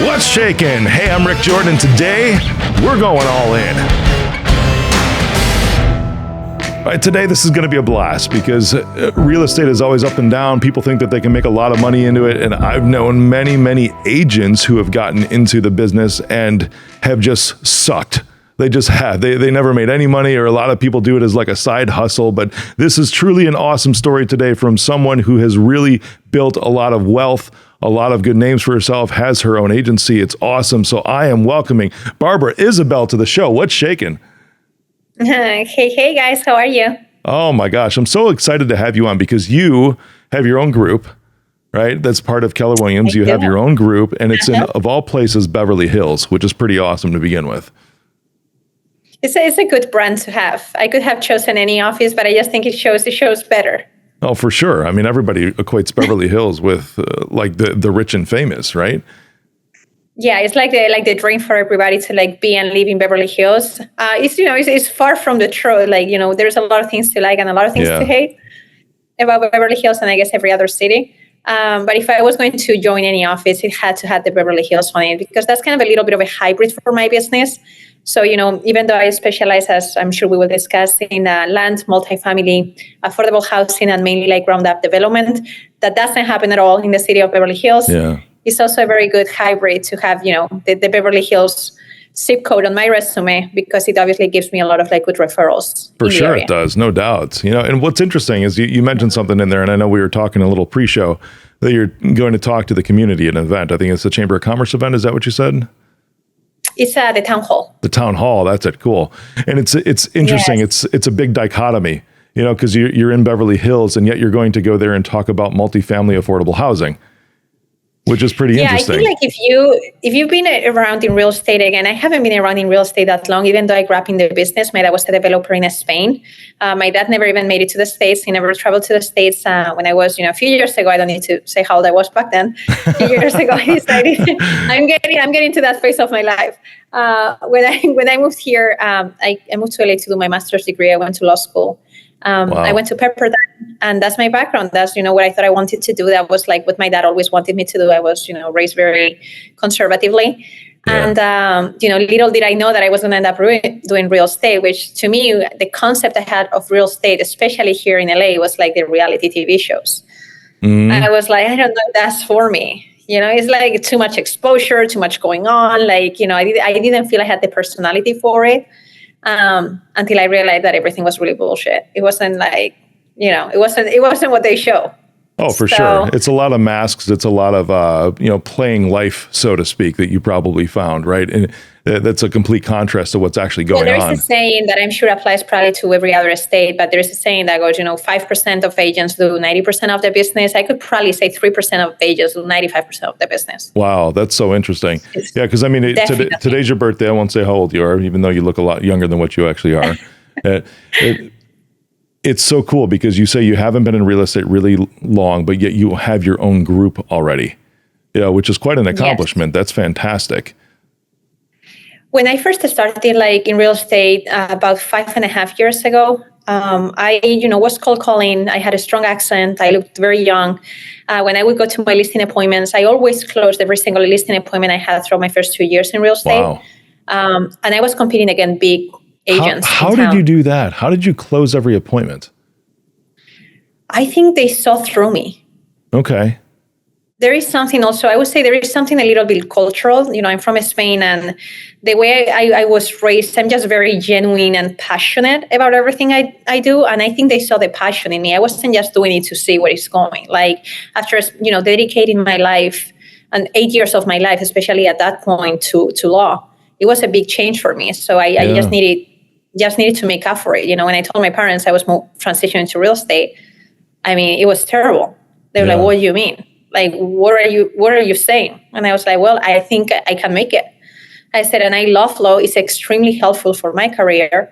What's shaking? Hey, I'm Rick Jordan. Today, we're going all in. All right, today this is going to be a blast because real estate is always up and down. People think that they can make a lot of money into it. And I've known many, many agents who have gotten into the business and have just sucked. They just have. They never made any money, or a lot of people do it as like a side hustle. But this is truly an awesome story today from someone who has really built a lot of wealth, a lot of good names for herself, has her own agency. It's awesome. So I am welcoming Barbara Isabelle to the show. What's shaking? Hey guys, how are you? Oh my gosh, I'm so excited to have you on because you have your own group, right? That's part of Keller Williams. You have your own group, and it's in, of all places, Beverly Hills, which is pretty awesome to begin with. It's a good brand to have. I could have chosen any office, but I just think it shows better. Oh, for sure. I mean, everybody equates Beverly Hills with like the rich and famous, right? Yeah, it's like the dream for everybody to like be and live in Beverly Hills. It's far from the truth. Like, there's a lot of things to like and a lot of things to hate about Beverly Hills and I guess every other city. But if I was going to join any office, it had to have the Beverly Hills on it because that's kind of a little bit of a hybrid for my business. So, even though I specialize, as I'm sure we will discuss, in land, multifamily, affordable housing, and mainly like ground up development, that doesn't happen at all in the city of Beverly Hills. Yeah. It's also a very good hybrid to have, the Beverly Hills zip code on my resume because it obviously gives me a lot of like good referrals. For sure it does, no doubt. And what's interesting is you mentioned something in there, and I know we were talking a little pre-show that you're going to talk to the community at an event. I think it's the Chamber of Commerce event. Is that what you said? It's the town hall. The town hall. That's it. Cool. And it's interesting. Yes. It's a big dichotomy, because you're in Beverly Hills and yet you're going to go there and talk about multifamily affordable housing, which is pretty interesting. I think like if you've been around in real estate, again, I haven't been around in real estate that long, even though I grew up in the business. My dad was a developer in Spain. My dad never even made it to the States. He never traveled to the States. When I was, a few years ago, I don't need to say how old I was back then. A few years ago, I decided I'm getting to that phase of my life. When I moved here, I moved to LA to do my master's degree. I went to law school. Wow. I went to Pepperdine, and that's my background. That's, what I thought I wanted to do. That was like what my dad always wanted me to do. I was, raised very conservatively. Yeah. And, little did I know that I was going to end up doing real estate, which to me, the concept I had of real estate, especially here in LA, was like the reality TV shows. Mm-hmm. I was like, I don't know if that's for me. It's like too much exposure, too much going on. Like, I didn't feel I had the personality for it. Until I realized that everything was really bullshit. It wasn't like, it wasn't what they show. Oh, for sure. It's a lot of masks. It's a lot of, playing life, so to speak, that you probably found, right? And that's a complete contrast to what's actually going on. There's a saying that I'm sure applies probably to every other state, but there's a saying that goes, 5% of agents do 90% of the business. I could probably say 3% of agents do 95% of the business. Wow, that's so interesting. Yeah, because I mean, today's your birthday. I won't say how old you are, even though you look a lot younger than what you actually are. It's so cool because you say you haven't been in real estate really long, but yet you have your own group already, which is quite an accomplishment. Yes. That's fantastic. When I first started like in real estate about 5.5 years ago, I was cold calling. I had a strong accent. I looked very young. When I would go to my listing appointments, I always closed every single listing appointment I had throughout my first 2 years in real estate. Wow. And I was competing against big agents. How did you do that? How did you close every appointment? I think they saw through me. Okay. There is something also, I would say there is something a little bit cultural. I'm from Spain, and the way I was raised, I'm just very genuine and passionate about everything I do. And I think they saw the passion in me. I wasn't just doing it to see where it's going. Like after, dedicating my life and 8 years of my life, especially at that point to law, it was a big change for me. So I just needed to make up for it. When I told my parents I was transitioning to real estate, I mean, it was terrible. They were like, "What do you mean? Like, what are you saying?" And I was like, "Well, I think I can make it." I said, and I love law. It's extremely helpful for my career,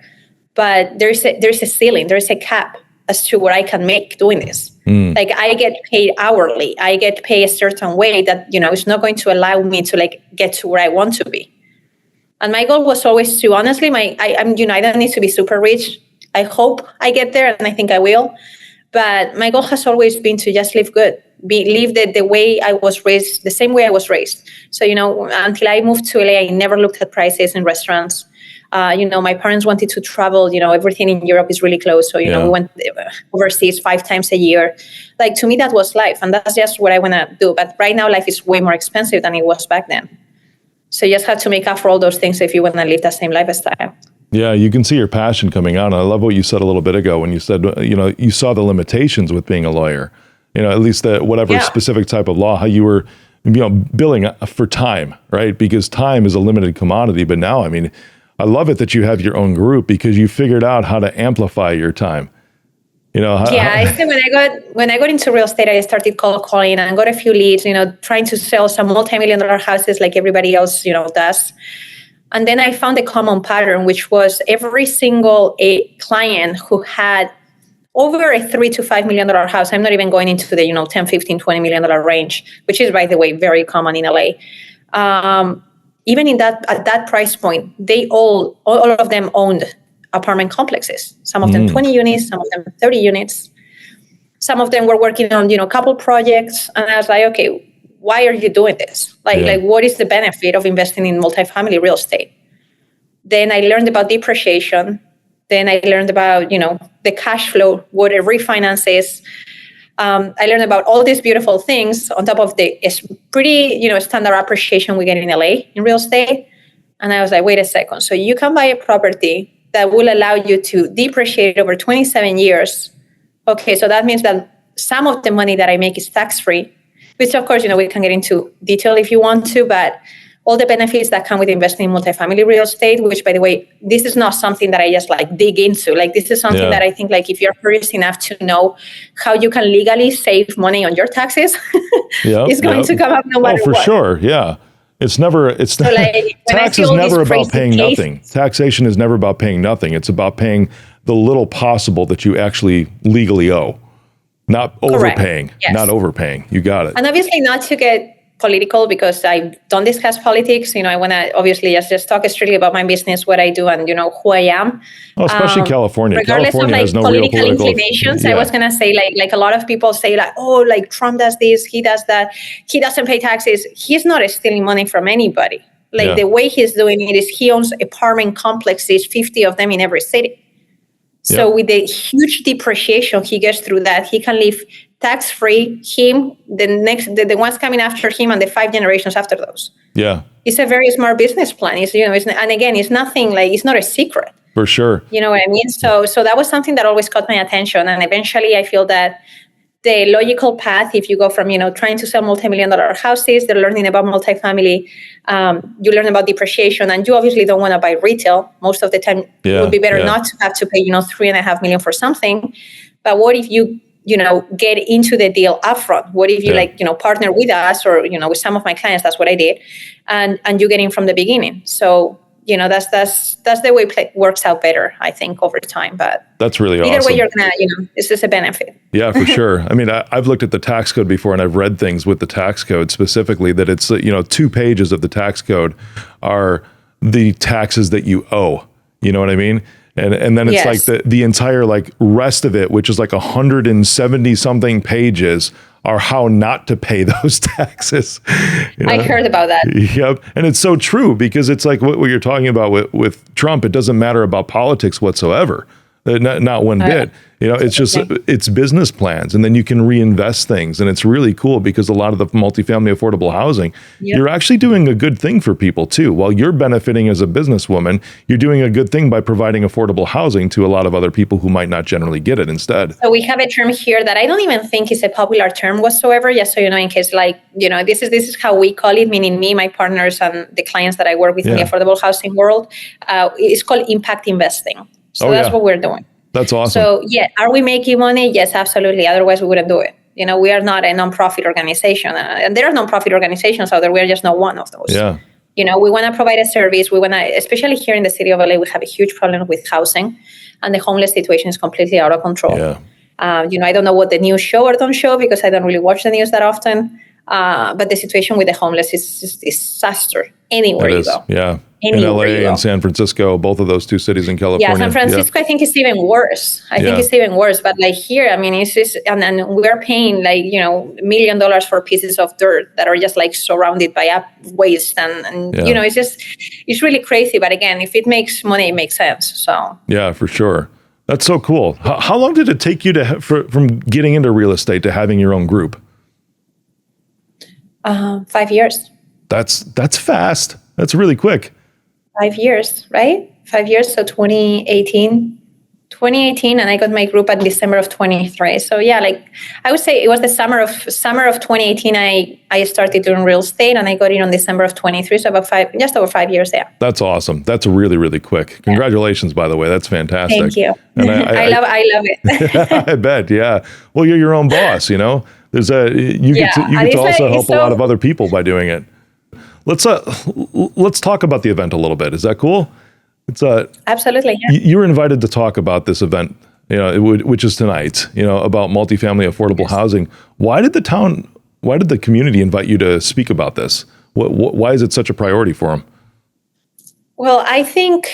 but there's a ceiling, there's a cap as to what I can make doing this. Like I get paid hourly. I get paid a certain way that, it's not going to allow me to like get to where I want to be. And my goal was always to, honestly, I don't need to be super rich. I hope I get there, and I think I will. But my goal has always been to just live good, live the way I was raised, the same way I was raised. So, until I moved to LA, I never looked at prices in restaurants. My parents wanted to travel. Everything in Europe is really close. So, we went overseas 5 times a year. Like, to me, that was life. And that's just what I want to do. But right now, life is way more expensive than it was back then. So you just have to make up for all those things if you want to live that same lifestyle. Yeah, you can see your passion coming out. And I love what you said a little bit ago when you said, you saw the limitations with being a lawyer. At least whatever specific type of law, how you were, billing for time, right? Because time is a limited commodity. But now, I love it that you have your own group because you figured out how to amplify your time. I said when I got into real estate, I started cold calling and got a few leads, trying to sell some multi-million-dollar houses like everybody else, does. And then I found a common pattern, which was every single client who had over a $3 to $5 million house. I'm not even going into the, 10, 15, $20 million range, which is, by the way, very common in LA. Even at that price point, they all of them owned apartment complexes. Some of them 20 units, some of them 30 units. Some of them were working on, couple projects. And I was like, okay, why are you doing this? Like, what is the benefit of investing in multifamily real estate? Then I learned about depreciation. Then I learned about, the cash flow, what a refinance is. I learned about all these beautiful things on top of the pretty, standard appreciation we get in LA in real estate. And I was like, wait a second. So you can buy a property that will allow you to depreciate over 27 years. Okay, so that means that some of the money that I make is tax-free, which of course, we can get into detail if you want to, but all the benefits that come with investing in multifamily real estate, which, by the way, this is not something that I just dig into. This is something that I think, if you're curious enough to know how you can legally save money on your taxes, it's going to come up no matter what. Oh, for sure, yeah. Tax is never about paying nothing. Taxation is never about paying nothing. It's about paying the little possible that you actually legally owe. Not overpaying. Yes. Not overpaying. You got it. And obviously not to get political, because I don't discuss politics. I want to obviously just talk strictly about my business, what I do, and who I am. Oh, especially California. Regardless California of has no political real inclinations, I was gonna say like a lot of people say Trump does this, he does that, he doesn't pay taxes. He's not stealing money from anybody. The way he's doing it is he owns apartment complexes, 50 of them in every city. So with the huge depreciation he gets through that, he can live tax-free, him, the ones coming after him, and the 5 generations after those. Yeah. It's a very smart business plan. And again, it's nothing it's not a secret. For sure. You know what I mean? So that was something that always caught my attention. And eventually I feel that the logical path, if you go from, trying to sell multi-million-dollar houses, they're learning about multifamily, you learn about depreciation, and you obviously don't want to buy retail. Most of the time, it would be better not to have to pay, $3.5 million for something. But what if you, get into the deal upfront? What if you partner with us, or, with some of my clients? That's what I did. And you get in from the beginning. So, that's the way it works out better, I think, over time. But that's really either awesome. way, you're gonna, it's just a benefit. Yeah, for sure. I've looked at the tax code before, and I've read things with the tax code specifically that it's 2 pages of the tax code are the taxes that you owe. You know what I mean? And then it's the entire rest of it, which is 170 something pages, are how not to pay those taxes. I heard about that. Yep. And it's so true, because it's like what you're talking about with Trump. It doesn't matter about politics whatsoever. Not one bit. It's just, it's business plans, and then you can reinvest things. And it's really cool, because a lot of the multifamily affordable housing, you're actually doing a good thing for people too. While you're benefiting as a businesswoman, you're doing a good thing by providing affordable housing to a lot of other people who might not generally get it instead. So we have a term here that I don't even think is a popular term whatsoever, just so you know, in case this is how we call it, meaning me, my partners, and the clients that I work with in the affordable housing world. It's called impact investing. So that's what we're doing. That's awesome. So are we making money? Yes, absolutely. Otherwise, we wouldn't do it. We are not a nonprofit organization, and there are nonprofit organizations out there. We are just not one of those. Yeah. We want to provide a service. We want to, especially here in the city of LA, we have a huge problem with housing, and the homeless situation is completely out of control. Yeah. I don't know what the news show or don't show, because I don't really watch the news that often. But the situation with the homeless is disaster anywhere you go. Yeah. in anywhere LA you go. and San Francisco, both of those two cities in California. Yeah, San Francisco, I think it's even worse. I think it's even worse. But like here, I mean, it's just, and then we're paying like, $1 million for pieces of dirt that are just like surrounded by waste. And it's really crazy. But again, if it makes money, it makes sense. So. Yeah, for sure. That's so cool. How long did it take you from getting into real estate to having your own group? 5 years. That's fast. That's really quick. 5 years, right? 5 years. So 2018, and I got my group at December of 23. So yeah, like I would say it was the summer of 2018. I started doing real estate, and I got in on December of 23. So just over 5 years there. That's awesome. That's really, really quick. Congratulations, by the way. That's fantastic. Thank you. And I love it. I bet. Yeah. Well, you're your own boss. There's you get to also help a lot of other people by doing it. Let's talk about the event a little bit. Is that cool? It's absolutely. Yeah. You were invited to talk about this event, which is tonight. About multifamily affordable housing. Why did the community invite you to speak about this? Why is it such a priority for them? Well, I think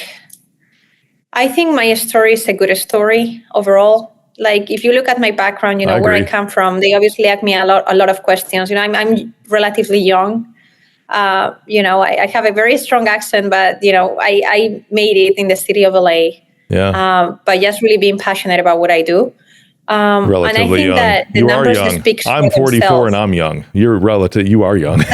my story is a good story overall. Like if you look at my background, where I come from, they obviously ask me a lot of questions. I'm relatively young. I have a very strong accent, but I made it in the city of LA. Yeah. But just really being passionate about what I do. Relatively and I think young. that the you numbers are young. speak for I'm 44 themselves. and I'm young. You are young. Well,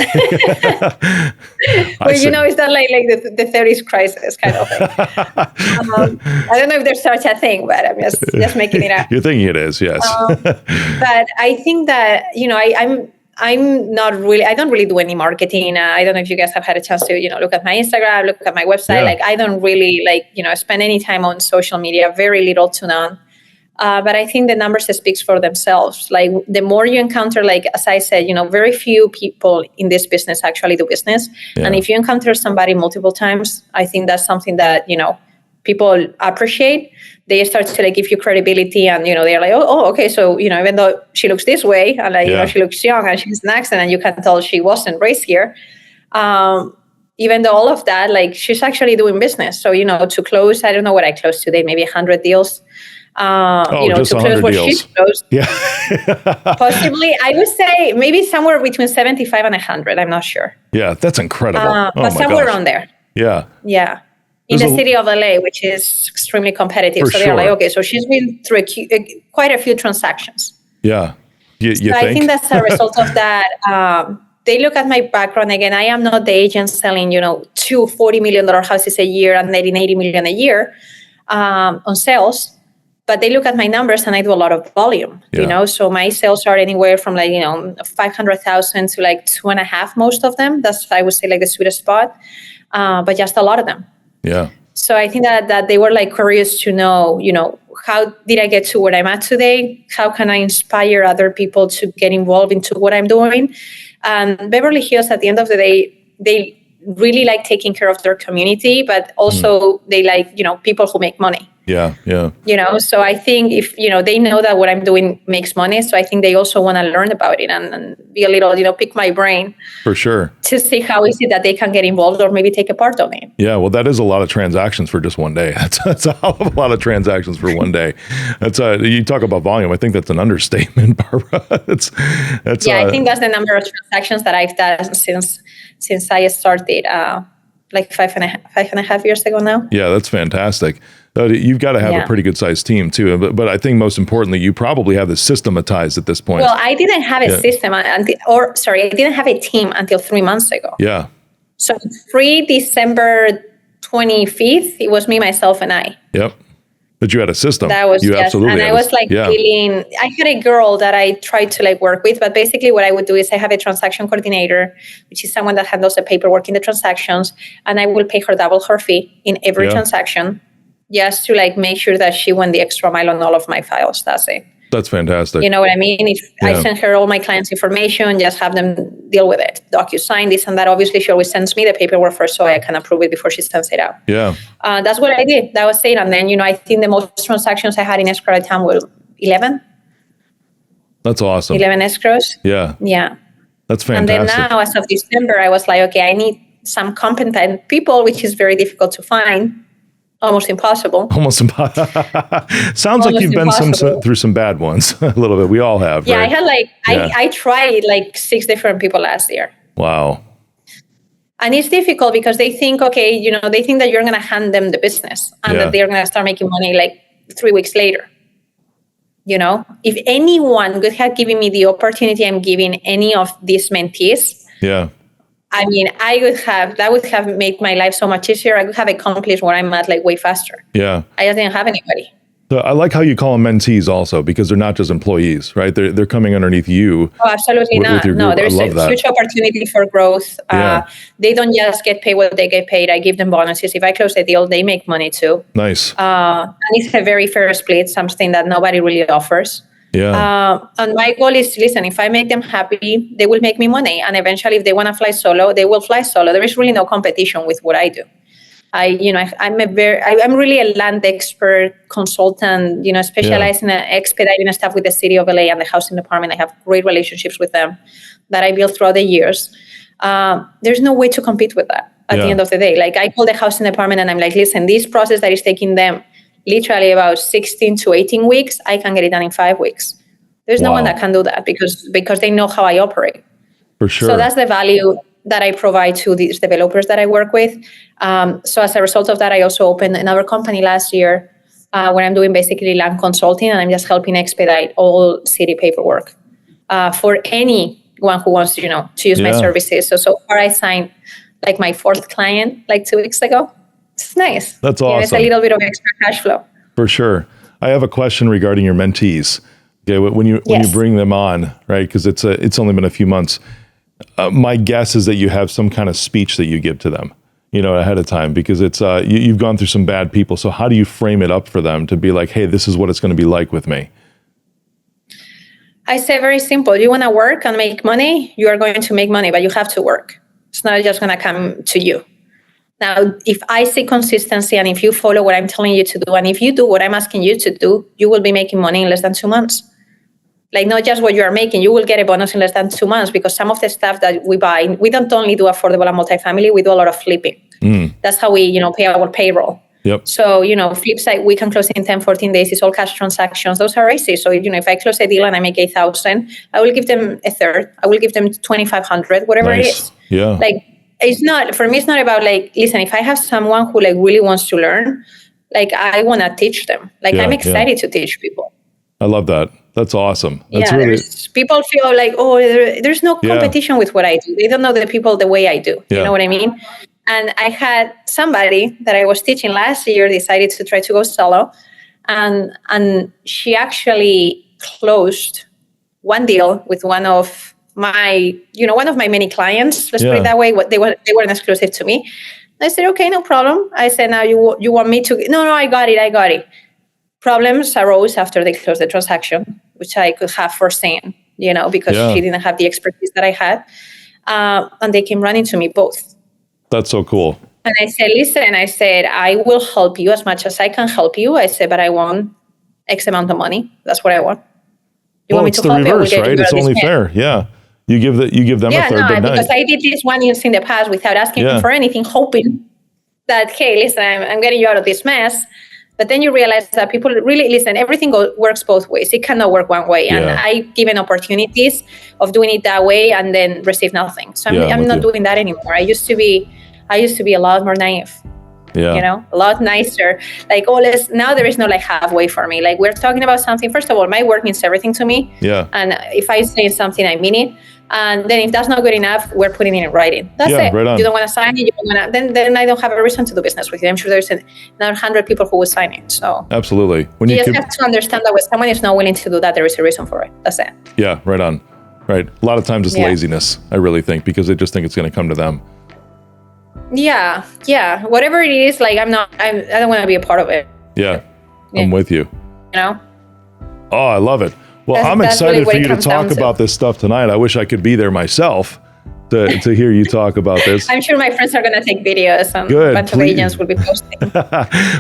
it's not like the 30s crisis kind of thing. I don't know if there's such a thing, but I'm just making it up. You're thinking it is, yes. But I think that, I'm not really, I don't really do any marketing. I don't know if you guys have had a chance to, look at my Instagram, look at my website. Yeah. Like I don't really spend any time on social media, very little to none. But I think the numbers speaks for themselves. Like the more you encounter, like, as I said, very few people in this business actually do business. Yeah. And if you encounter somebody multiple times, I think that's something that, people appreciate. They start to give you credibility, and they're like, oh, okay, so even though she looks this way, and she looks young and she has an accent, and you can tell she wasn't raised here. Even though all of that, she's actually doing business. So to close, I don't know what I closed today, maybe 100 deals. Just to close 100 what deals. she closed. Yeah. Possibly, I would say maybe somewhere between 75 and 100. I'm not sure. Yeah, that's incredible. But somewhere around there. Yeah. Yeah. In the city of LA, which is extremely competitive. So they're like, okay, so she's been through quite a few transactions. Yeah. You think? I think that's a result of that. They look at my background. Again, I am not the agent selling, $2 $40 million houses a year and netting $80 million a year on sales. But they look at my numbers, and I do a lot of volume, So my sales are anywhere from 500,000 to 2.5, most of them. That's, I would say, the sweetest spot. But just a lot of them. Yeah. So I think that they were curious to know, how did I get to where I'm at today? How can I inspire other people to get involved into what I'm doing? Beverly Hills, at the end of the day, they really like taking care of their community, but also they like, people who make money. Yeah, yeah. So I think if, they know that what I'm doing makes money. So I think they also want to learn about it and be a little, pick my brain. For sure. To see how is it that they can get involved or maybe take a part of it. Yeah, well, that is a lot of transactions for just one day. That's a hell of a lot of transactions for one day. You talk about volume. I think that's an understatement, Barbara. That's I think that's the number of transactions that I've done since I started. 5.5 years ago now. Yeah, that's fantastic. You've got to have a pretty good sized team too. But I think most importantly, you probably have this systematized at this point. Well, I didn't have a system I didn't have a team until 3 months ago. Yeah. So December 25th, it was me, myself, and I. Yep. But you had a system. That was, absolutely. And I was feeling, I had a girl that I tried to work with, but basically what I would do is I have a transaction coordinator, which is someone that handles the paperwork in the transactions, and I will pay her double her fee in every transaction, just to make sure that she went the extra mile on all of my files. That's it. That's fantastic. You know what I mean? If I send her all my clients' information, just have them deal with it. DocuSign, this and that. Obviously, she always sends me the paperwork first so I can approve it before she sends it out. Yeah. That's what I did. That was it. And then, I think the most transactions I had in escrow at the time were 11. That's awesome. 11 escrows. Yeah. Yeah. That's fantastic. And then now, as of December, I was like, okay, I need some competent people, which is very difficult to find, almost impossible. Almost impossible. Sounds like you've been through some bad ones a little bit. We all have. Yeah, right? I had I tried like 6 different people last year. Wow. And it's difficult because they think, okay, they think that you're going to hand them the business and that they're going to start making money like 3 weeks later. If anyone could have given me the opportunity I'm giving any of these mentees, I mean, that would have made my life so much easier. I would have accomplished where I'm at like way faster. Yeah. I just didn't have anybody. So I like how you call them mentees also, because they're not just employees, right? They're coming underneath you. Oh, absolutely not. No, there's a huge opportunity for growth. They don't just get paid what they get paid. I give them bonuses. If I close a deal, they make money too. Nice. And it's a very fair split, something that nobody really offers. Yeah. And my goal is, listen, if I make them happy, they will make me money. And eventually, if they want to fly solo, they will fly solo. There is really no competition with what I do. I'm really a land expert consultant, specializing in expediting stuff with the city of LA and the housing department. I have great relationships with them that I built throughout the years. There's no way to compete with that at the end of the day. Like, I call the housing department and I'm like, listen, this process that is taking them literally about 16 to 18 weeks, I can get it done in 5 weeks. There's no one that can do that because they know how I operate. For sure. So that's the value that I provide to these developers that I work with. So as a result of that, I also opened another company last year where I'm doing basically land consulting, and I'm just helping expedite all city paperwork for anyone who wants to use my services. So far I signed like my 4th client like 2 weeks ago. It's nice. That's awesome. It's a little bit of extra cash flow. For sure. I have a question regarding your mentees. Okay, when you bring them on, right? Because it's only been a few months. My guess is that you have some kind of speech that you give to them, ahead of time, because it's you've gone through some bad people. So how do you frame it up for them to be like, hey, this is what it's going to be like with me? I say very simple. You want to work and make money, you are going to make money, but you have to work. It's not just going to come to you. Now, if I see consistency and if you follow what I'm telling you to do, and if you do what I'm asking you to do, you will be making money in less than 2 months. Like, not just what you are making, you will get a bonus in less than 2 months, because some of the stuff that we buy, we don't only do affordable and multifamily, we do a lot of flipping. That's how we, pay our payroll. Yep. So, flip side, we can close in 10, 14 days. It's all cash transactions. Those are easy. So, if I close a deal and I make 8,000, I will give them a third. I will give them 2,500, whatever it is. Yeah. Like, for me, it's not about like, listen, if I have someone who like really wants to learn, like, I want to teach them. Like, I'm excited to teach people. I love that. That's awesome. That's really... People feel like, there's no competition with what I do. They don't know the people the way I do. You know what I mean? And I had somebody that I was teaching last year decided to try to go solo. And she actually closed one deal with one of my many clients. Let's put it that way. They weren't exclusive to me. I said, okay, no problem. I said, now you want me to? No, I got it. Problems arose after they closed the transaction, which I could have foreseen, because she didn't have the expertise that I had. And they came running to me both. That's so cool. And I said, listen, I will help you as much as I can help you. I said, but I want X amount of money. That's what I want. You want me to help you? It's the reverse, right? It's only fair. Yeah. You give them a third. Because I did this one in the past without asking for anything, hoping that, hey, listen, I'm getting you out of this mess. But then you realize that people really, listen, everything works both ways. It cannot work one way. And I've given opportunities of doing it that way and then receive nothing. So I'm not doing that anymore. I used to be a lot more naive. A lot nicer. Like, now there is no like halfway for me. Like, we're talking about something. First of all, my work means everything to me. Yeah. And if I say something, I mean it. And then if that's not good enough, we're putting it in writing. That's it. Right on. You don't want to sign it. Then I don't have a reason to do business with you. I'm sure there's another 100 people who will sign it. So absolutely. You just have to understand that when someone is not willing to do that, there is a reason for it. That's it. Yeah, right on. Right. A lot of times it's laziness, I really think, because they just think it's going to come to them. Yeah. Whatever it is, like, I don't want to be a part of it. Yeah. I'm with you. Oh, I love it. Well, I'm excited for you to talk about this stuff tonight. I wish I could be there myself. to hear you talk about this. I'm sure my friends are going to take videos and Good, a bunch of agents will be posting.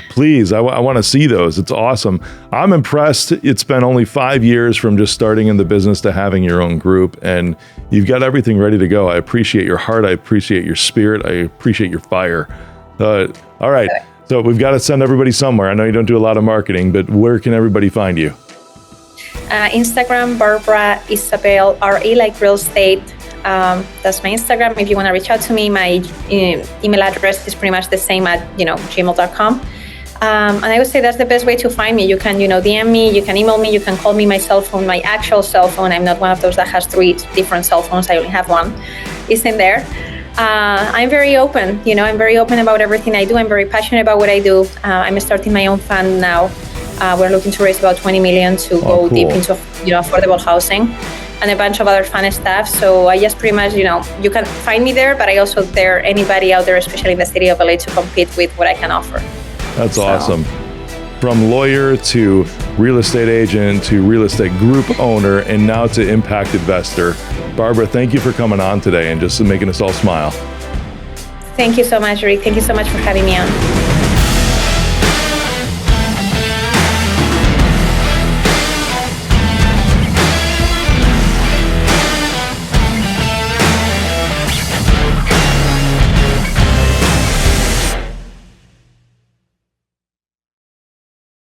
Please, I want to see those. It's awesome. I'm impressed. It's been only 5 years from just starting in the business to having your own group, and you've got everything ready to go. I appreciate your heart. I appreciate your spirit. I appreciate your fire. All right. So we've got to send everybody somewhere. I know you don't do a lot of marketing, but where can everybody find you? Instagram, Barbara Isabelle, RE like real estate. That's my Instagram. If you want to reach out to me, my email address is pretty much the same at gmail.com. And I would say that's the best way to find me. You can DM me, you can email me, you can call me. My cell phone, my actual cell phone, I'm not one of those that has 3 different cell phones. I only have one. It's in there. I'm very open. I'm very open about everything I do. I'm very passionate about what I do. I'm starting my own fund now. We're looking to raise about $20 million to go deep into affordable housing and a bunch of other fun stuff. So I just pretty much, you can find me there, but I also dare anybody out there, especially in the city of LA, to compete with what I can offer. That's awesome. From lawyer to real estate agent to real estate group owner and now to impact investor. Barbara, thank you for coming on today and just making us all smile. Thank you so much, Rick. Thank you so much for having me on.